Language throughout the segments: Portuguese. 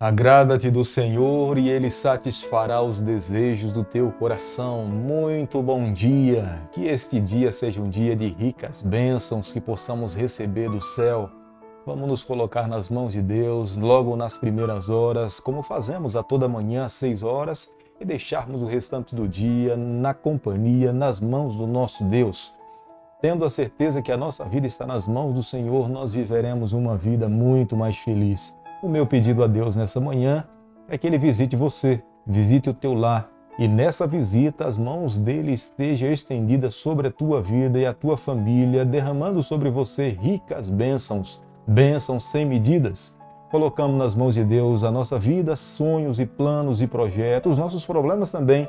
Agrada-te do Senhor e Ele satisfará os desejos do teu coração. Muito bom dia! Que este dia seja um dia de ricas bênçãos que possamos receber do céu. Vamos nos colocar nas mãos de Deus logo nas primeiras horas, como fazemos a toda manhã às 6 horas, e deixarmos o restante do dia na companhia, nas mãos do nosso Deus. Tendo a certeza que a nossa vida está nas mãos do Senhor, nós viveremos uma vida muito mais feliz. O meu pedido a Deus nessa manhã é que Ele visite você, visite o teu lar, e nessa visita as mãos dele estejam estendidas sobre a tua vida e a tua família, derramando sobre você ricas bênçãos, bênçãos sem medidas. Colocamos nas mãos de Deus a nossa vida, sonhos e planos e projetos, os nossos problemas também,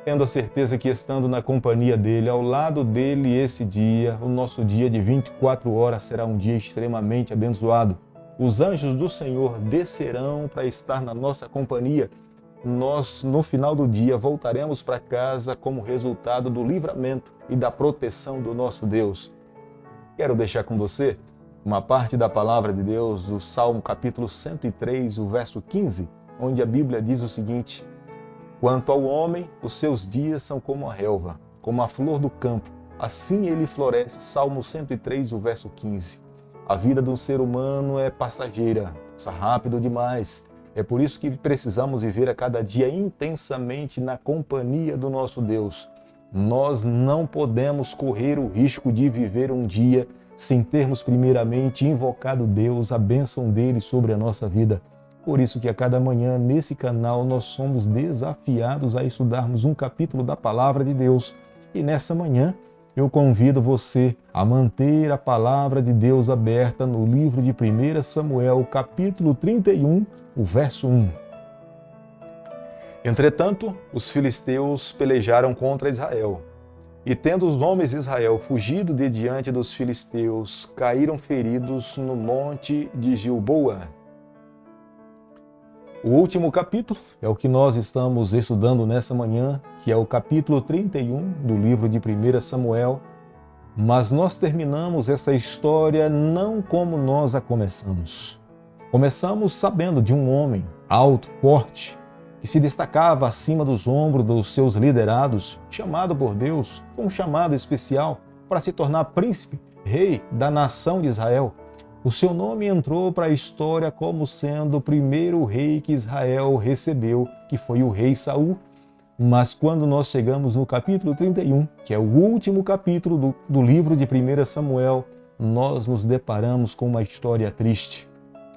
tendo a certeza que estando na companhia dele, ao lado dele esse dia, o nosso dia de 24 horas será um dia extremamente abençoado. Os anjos do Senhor descerão para estar na nossa companhia. Nós, no final do dia, voltaremos para casa como resultado do livramento e da proteção do nosso Deus. Quero deixar com você uma parte da palavra de Deus, do Salmo capítulo 103, o verso 15, onde a Bíblia diz o seguinte: quanto ao homem, os seus dias são como a relva, como a flor do campo, assim ele floresce. Salmo 103, o verso 15. A vida do ser humano é passageira, passa rápido demais. É por isso que precisamos viver a cada dia intensamente na companhia do nosso Deus. Nós não podemos correr o risco de viver um dia sem termos primeiramente invocado Deus, a bênção dele sobre a nossa vida. Por isso que a cada manhã nesse canal nós somos desafiados a estudarmos um capítulo da Palavra de Deus. E nessa manhã eu convido você a manter a Palavra de Deus aberta no livro de 1 Samuel, capítulo 31, o verso 1. Entretanto, os filisteus pelejaram contra Israel. E tendo os homens de Israel fugido de diante dos filisteus, caíram feridos no monte de Gilboa. O último capítulo é o que nós estamos estudando nessa manhã, que é o capítulo 31 do livro de 1 Samuel, mas nós terminamos essa história não como nós a começamos. Começamos sabendo de um homem alto, forte, que se destacava acima dos ombros dos seus liderados, chamado por Deus, com um chamado especial para se tornar príncipe, rei da nação de Israel. O seu nome entrou para a história como sendo o primeiro rei que Israel recebeu, que foi o rei Saul. Mas quando nós chegamos no capítulo 31, que é o último capítulo do livro de 1 Samuel, nós nos deparamos com uma história triste.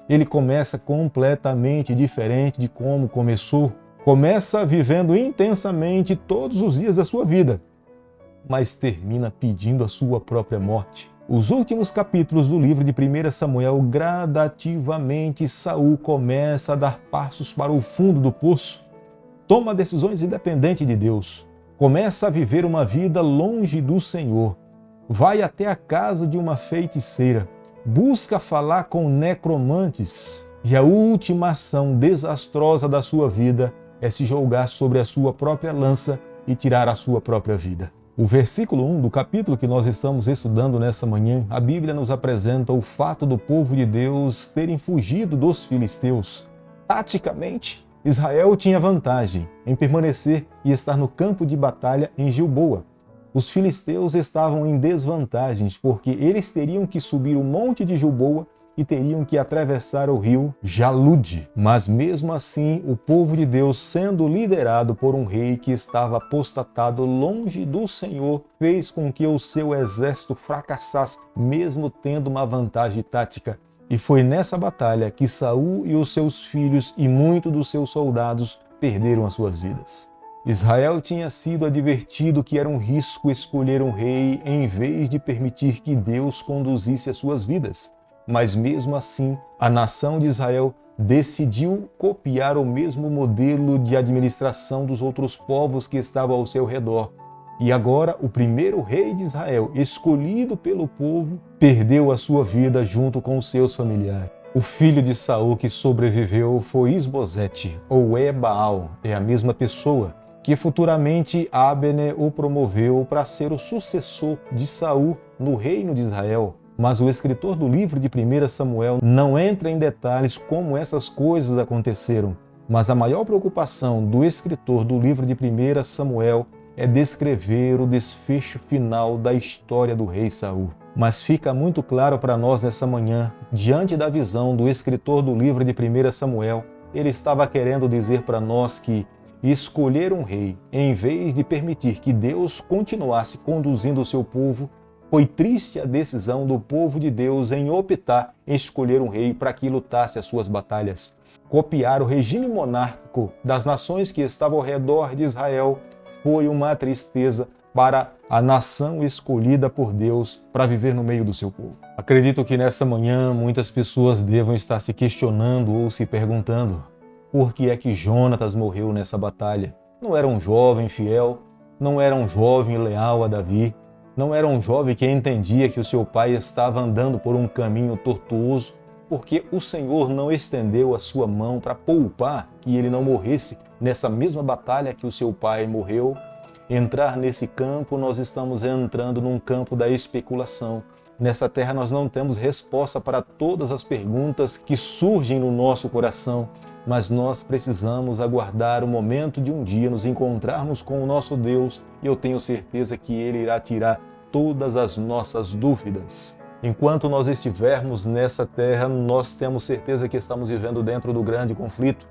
Ele começa completamente diferente de como começou. Começa vivendo intensamente todos os dias da sua vida, mas termina pedindo a sua própria morte. Os últimos capítulos do livro de 1 Samuel, gradativamente Saul começa a dar passos para o fundo do poço, toma decisões independentes de Deus, começa a viver uma vida longe do Senhor, vai até a casa de uma feiticeira, busca falar com necromantes, e a última ação desastrosa da sua vida é se jogar sobre a sua própria lança e tirar a sua própria vida. O versículo 1 do capítulo que nós estamos estudando nessa manhã, a Bíblia nos apresenta o fato do povo de Deus terem fugido dos filisteus. Taticamente, Israel tinha vantagem em permanecer e estar no campo de batalha em Gilboa. Os filisteus estavam em desvantagens porque eles teriam que subir o monte de Gilboa e teriam que atravessar o rio Jalude. Mas mesmo assim, o povo de Deus, sendo liderado por um rei que estava apostatado longe do Senhor, fez com que o seu exército fracassasse, mesmo tendo uma vantagem tática. E foi nessa batalha que Saul e os seus filhos e muitos dos seus soldados perderam as suas vidas. Israel tinha sido advertido que era um risco escolher um rei em vez de permitir que Deus conduzisse as suas vidas. Mas mesmo assim, a nação de Israel decidiu copiar o mesmo modelo de administração dos outros povos que estavam ao seu redor. E agora, o primeiro rei de Israel, escolhido pelo povo, perdeu a sua vida junto com os seus familiares. O filho de Saul que sobreviveu foi Isbosete, ou Ebaal, é a mesma pessoa, que futuramente Abner o promoveu para ser o sucessor de Saul no reino de Israel. Mas o escritor do livro de 1 Samuel não entra em detalhes como essas coisas aconteceram. Mas a maior preocupação do escritor do livro de 1 Samuel é descrever o desfecho final da história do rei Saul. Mas fica muito claro para nós nessa manhã, diante da visão do escritor do livro de 1 Samuel, ele estava querendo dizer para nós que escolher um rei, em vez de permitir que Deus continuasse conduzindo o seu povo, foi triste a decisão do povo de Deus em optar em escolher um rei para que lutasse as suas batalhas. Copiar o regime monárquico das nações que estavam ao redor de Israel foi uma tristeza para a nação escolhida por Deus para viver no meio do seu povo. Acredito que nessa manhã muitas pessoas devam estar se questionando ou se perguntando: por que é que Jonatas morreu nessa batalha? Não era um jovem fiel, não era um jovem leal a Davi, não era um jovem que entendia que o seu pai estava andando por um caminho tortuoso, porque o Senhor não estendeu a sua mão para poupar que ele não morresse nessa mesma batalha que o seu pai morreu. Entrar nesse campo, nós estamos entrando num campo da especulação. Nessa terra nós não temos resposta para todas as perguntas que surgem no nosso coração, mas nós precisamos aguardar o momento de um dia nos encontrarmos com o nosso Deus, e eu tenho certeza que Ele irá tirar todas as nossas dúvidas. Enquanto nós estivermos nessa terra, nós temos certeza que estamos vivendo dentro do grande conflito.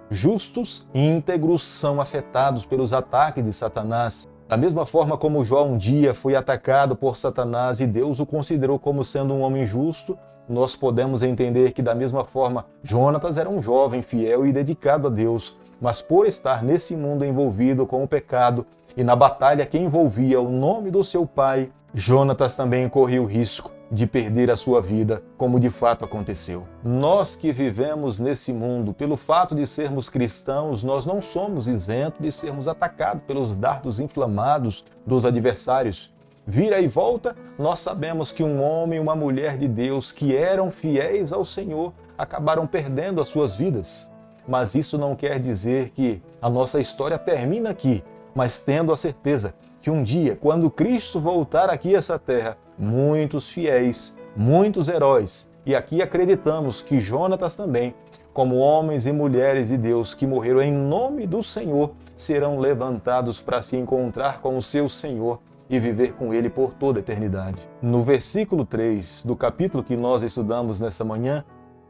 Justos e íntegros são afetados pelos ataques de Satanás. Da mesma forma como Jó um dia foi atacado por Satanás e Deus o considerou como sendo um homem justo, nós podemos entender que da mesma forma Jonatas era um jovem fiel e dedicado a Deus, mas por estar nesse mundo envolvido com o pecado e na batalha que envolvia o nome do seu pai, Jonatas também corria o risco de perder a sua vida, como de fato aconteceu. Nós que vivemos nesse mundo, pelo fato de sermos cristãos, nós não somos isentos de sermos atacados pelos dardos inflamados dos adversários. Vira e volta, nós sabemos que um homem e uma mulher de Deus que eram fiéis ao Senhor acabaram perdendo as suas vidas. Mas isso não quer dizer que a nossa história termina aqui, mas tendo a certeza que um dia, quando Cristo voltar aqui a essa terra, muitos fiéis, muitos heróis, e aqui acreditamos que Jonatas também, como homens e mulheres de Deus que morreram em nome do Senhor, serão levantados para se encontrar com o seu Senhor e viver com Ele por toda a eternidade. No versículo 3 do capítulo que nós estudamos nessa manhã,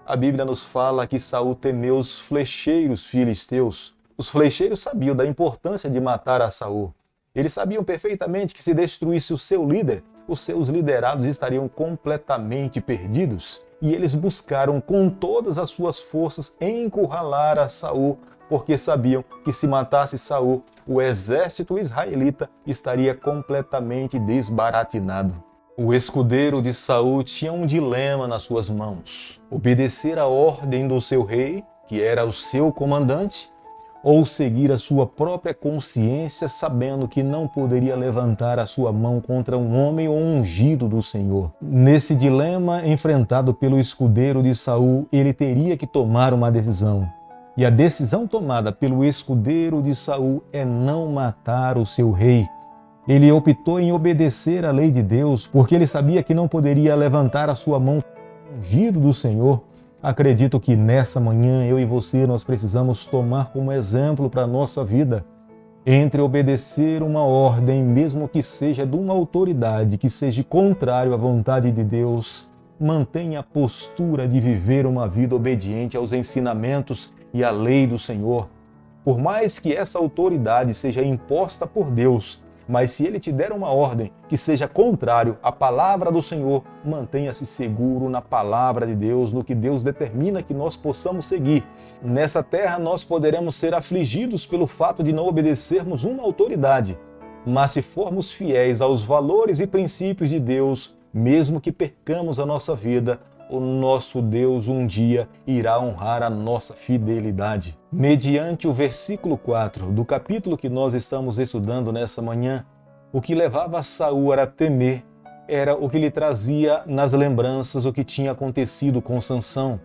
a Bíblia nos fala que Saul temeu os flecheiros filisteus. Os flecheiros sabiam da importância de matar a Saul. Eles sabiam perfeitamente que se destruísse o seu líder, os seus liderados estariam completamente perdidos. E eles buscaram com todas as suas forças encurralar a Saul, porque sabiam que se matasse Saul, o exército israelita estaria completamente desbaratinado. O escudeiro de Saul tinha um dilema nas suas mãos: obedecer à ordem do seu rei, que era o seu comandante, ou seguir a sua própria consciência, sabendo que não poderia levantar a sua mão contra um homem ou um ungido do Senhor. Nesse dilema enfrentado pelo escudeiro de Saul, ele teria que tomar uma decisão. E a decisão tomada pelo escudeiro de Saul é não matar o seu rei. Ele optou em obedecer à lei de Deus, porque ele sabia que não poderia levantar a sua mão contra o ungido do Senhor. Acredito que nessa manhã eu e você nós precisamos tomar como exemplo para a nossa vida entre obedecer uma ordem, mesmo que seja de uma autoridade que seja contrário à vontade de Deus. Mantenha a postura de viver uma vida obediente aos ensinamentos e à lei do Senhor. Por mais que essa autoridade seja imposta por Deus, mas se Ele te der uma ordem que seja contrário à palavra do Senhor, mantenha-se seguro na palavra de Deus, no que Deus determina que nós possamos seguir. Nessa terra nós poderemos ser afligidos pelo fato de não obedecermos uma autoridade, mas se formos fiéis aos valores e princípios de Deus, mesmo que percamos a nossa vida, o nosso Deus um dia irá honrar a nossa fidelidade. Mediante o versículo 4 do capítulo que nós estamos estudando nessa manhã, o que levava Saul a temer era o que lhe trazia nas lembranças o que tinha acontecido com Sansão.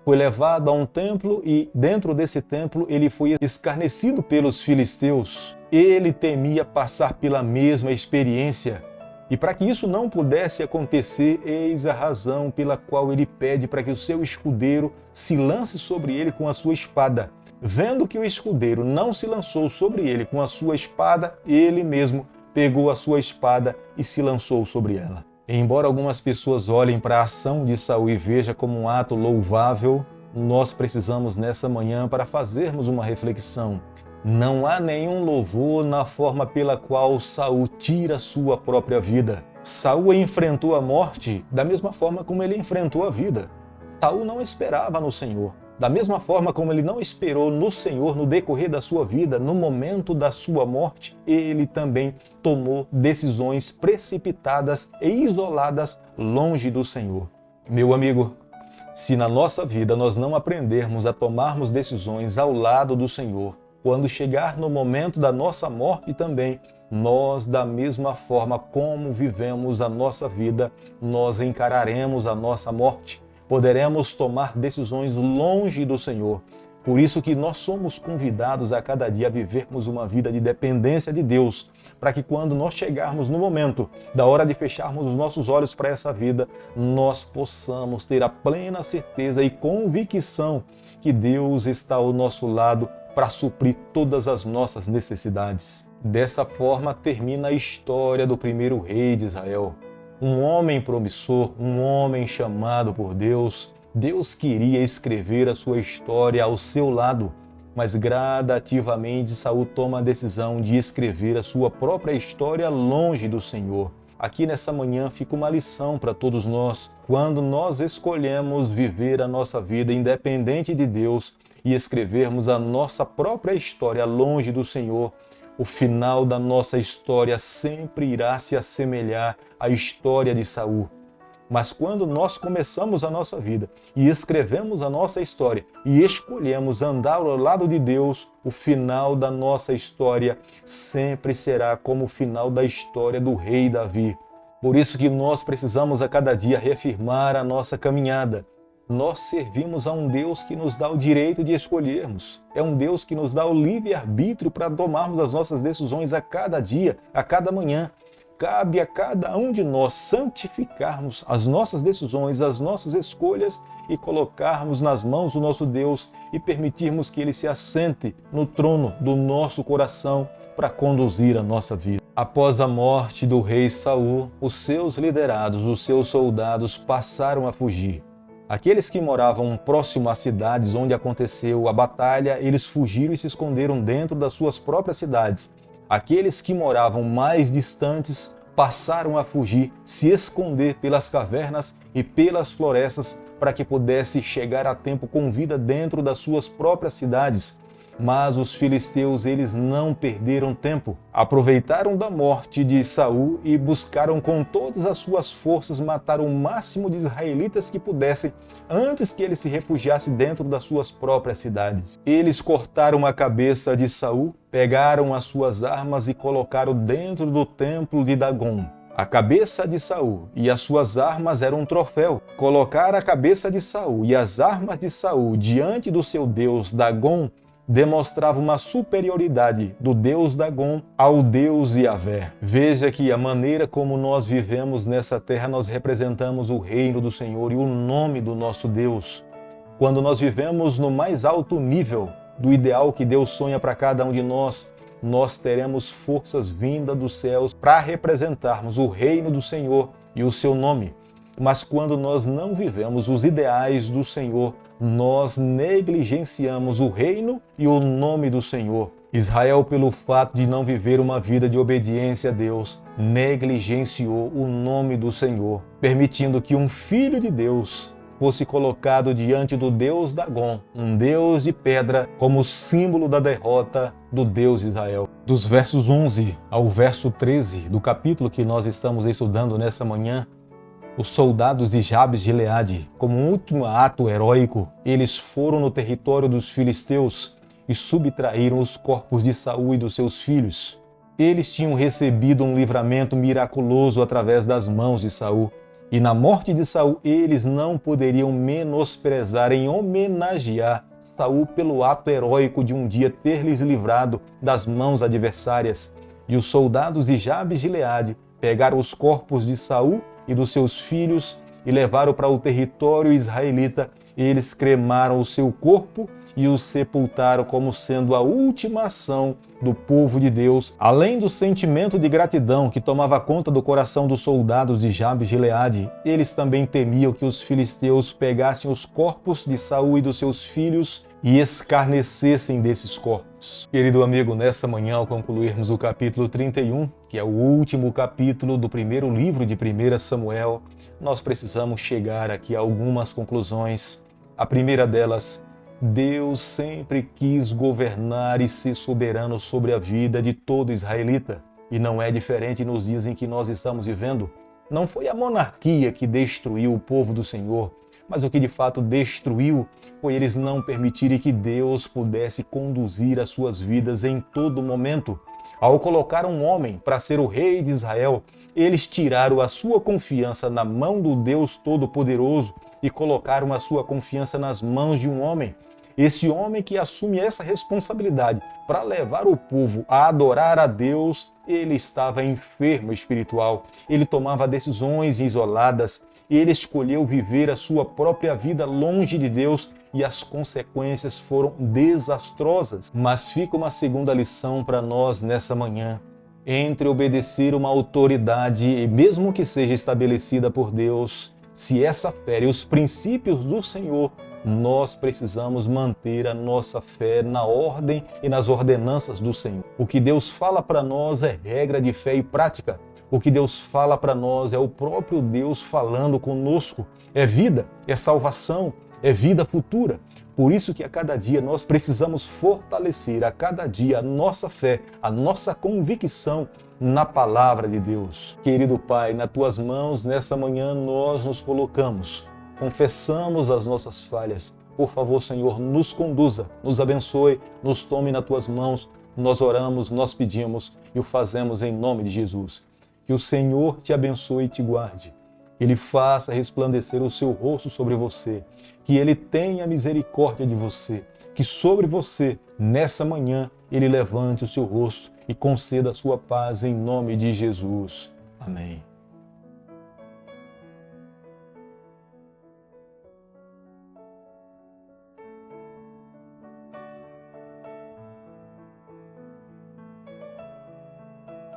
Foi levado a um templo e dentro desse templo ele foi escarnecido pelos filisteus. Ele temia passar pela mesma experiência. E para que isso não pudesse acontecer, eis a razão pela qual ele pede para que o seu escudeiro se lance sobre ele com a sua espada. Vendo que o escudeiro não se lançou sobre ele com a sua espada, ele mesmo pegou a sua espada e se lançou sobre ela. Embora algumas pessoas olhem para a ação de Saul e vejam como um ato louvável, nós precisamos nessa manhã para fazermos uma reflexão. Não há nenhum louvor na forma pela qual Saul tira sua própria vida. Saul enfrentou a morte da mesma forma como ele enfrentou a vida. Saul não esperava no Senhor. Da mesma forma como ele não esperou no Senhor no decorrer da sua vida, no momento da sua morte, ele também tomou decisões precipitadas e isoladas longe do Senhor. Meu amigo, se na nossa vida nós não aprendermos a tomarmos decisões ao lado do Senhor, quando chegar no momento da nossa morte também, nós, da mesma forma como vivemos a nossa vida, nós encararemos a nossa morte. Poderemos tomar decisões longe do Senhor. Por isso que nós somos convidados a cada dia a vivermos uma vida de dependência de Deus, para que quando nós chegarmos no momento da hora de fecharmos os nossos olhos para essa vida, nós possamos ter a plena certeza e convicção que Deus está ao nosso lado para suprir todas as nossas necessidades. Dessa forma termina a história do primeiro rei de Israel. Um homem promissor, um homem chamado por Deus. Deus queria escrever a sua história ao seu lado, mas gradativamente Saul toma a decisão de escrever a sua própria história longe do Senhor. Aqui nessa manhã fica uma lição para todos nós. Quando nós escolhemos viver a nossa vida independente de Deus e escrevermos a nossa própria história longe do Senhor, o final da nossa história sempre irá se assemelhar à história de Saul. Mas quando nós começamos a nossa vida e escrevemos a nossa história e escolhemos andar ao lado de Deus, o final da nossa história sempre será como o final da história do rei Davi. Por isso que nós precisamos a cada dia reafirmar a nossa caminhada. Nós servimos a um Deus que nos dá o direito de escolhermos. É um Deus que nos dá o livre-arbítrio para tomarmos as nossas decisões a cada dia, a cada manhã. Cabe a cada um de nós santificarmos as nossas decisões, as nossas escolhas e colocarmos nas mãos do nosso Deus e permitirmos que Ele se assente no trono do nosso coração para conduzir a nossa vida. Após a morte do rei Saul, os seus liderados, os seus soldados passaram a fugir. Aqueles que moravam próximo às cidades onde aconteceu a batalha, eles fugiram e se esconderam dentro das suas próprias cidades. Aqueles que moravam mais distantes passaram a fugir, se esconder pelas cavernas e pelas florestas para que pudesse chegar a tempo com vida dentro das suas próprias cidades. Mas os filisteus, eles não perderam tempo. Aproveitaram da morte de Saul e buscaram com todas as suas forças matar o máximo de israelitas que pudessem antes que ele se refugiasse dentro das suas próprias cidades. Eles cortaram a cabeça de Saul, pegaram as suas armas e colocaram dentro do templo de Dagom. A cabeça de Saul e as suas armas eram um troféu. Colocar a cabeça de Saul e as armas de Saul diante do seu deus Dagom demonstrava uma superioridade do Deus Dagom ao Deus Yahvé. Veja que a maneira como nós vivemos nessa terra, nós representamos o reino do Senhor e o nome do nosso Deus. Quando nós vivemos no mais alto nível do ideal que Deus sonha para cada um de nós, nós teremos forças vindas dos céus para representarmos o reino do Senhor e o seu nome. Mas quando nós não vivemos os ideais do Senhor, nós negligenciamos o reino e o nome do Senhor. Israel, pelo fato de não viver uma vida de obediência a Deus, negligenciou o nome do Senhor, permitindo que um filho de Deus fosse colocado diante do Deus Dagom, um Deus de pedra, como símbolo da derrota do Deus Israel. Dos versos 11 ao verso 13 do capítulo que nós estamos estudando nessa manhã, os soldados de Jabes de Gileade, como um último ato heróico, eles foram no território dos filisteus e subtraíram os corpos de Saul e dos seus filhos. Eles tinham recebido um livramento miraculoso através das mãos de Saul, e na morte de Saul eles não poderiam menosprezar em homenagear Saul pelo ato heróico de um dia ter lhes livrado das mãos adversárias. E os soldados de Jabes de Gileade pegaram os corpos de Saul e dos seus filhos e levaram para o território israelita. Eles cremaram o seu corpo e o sepultaram como sendo a última ação do povo de Deus. Além do sentimento de gratidão que tomava conta do coração dos soldados de Jabes de Gileade, eles também temiam que os filisteus pegassem os corpos de Saul e dos seus filhos e escarnecessem desses corpos. Querido amigo, nesta manhã, ao concluirmos o capítulo 31, que é o último capítulo do primeiro livro de 1 Samuel, nós precisamos chegar aqui a algumas conclusões. A primeira delas: Deus sempre quis governar e ser soberano sobre a vida de todo israelita. E não é diferente nos dias em que nós estamos vivendo. Não foi a monarquia que destruiu o povo do Senhor, mas o que de fato destruiu foi eles não permitirem que Deus pudesse conduzir as suas vidas em todo momento. Ao colocar um homem para ser o rei de Israel, eles tiraram a sua confiança na mão do Deus Todo-Poderoso e colocaram a sua confiança nas mãos de um homem. Esse homem que assume essa responsabilidade para levar o povo a adorar a Deus, ele estava enfermo espiritual. Ele tomava decisões isoladas. Ele escolheu viver a sua própria vida longe de Deus e as consequências foram desastrosas. Mas fica uma segunda lição para nós nessa manhã. Entre obedecer uma autoridade, mesmo que seja estabelecida por Deus, se essa fere os princípios do Senhor, nós precisamos manter a nossa fé na ordem e nas ordenanças do Senhor. O que Deus fala para nós é regra de fé e prática. O que Deus fala para nós é o próprio Deus falando conosco. É vida, é salvação, é vida futura. Por isso que a cada dia nós precisamos fortalecer a cada dia a nossa fé, a nossa convicção na palavra de Deus. Querido Pai, nas Tuas mãos, nessa manhã nós nos colocamos. Confessamos as nossas falhas. Por favor, Senhor, nos conduza, nos abençoe, nos tome nas Tuas mãos. Nós oramos, nós pedimos e o fazemos em nome de Jesus. Que o Senhor te abençoe e te guarde. Ele faça resplandecer o seu rosto sobre você. Que Ele tenha misericórdia de você. Que sobre você, nessa manhã, Ele levante o seu rosto e conceda a sua paz em nome de Jesus. Amém.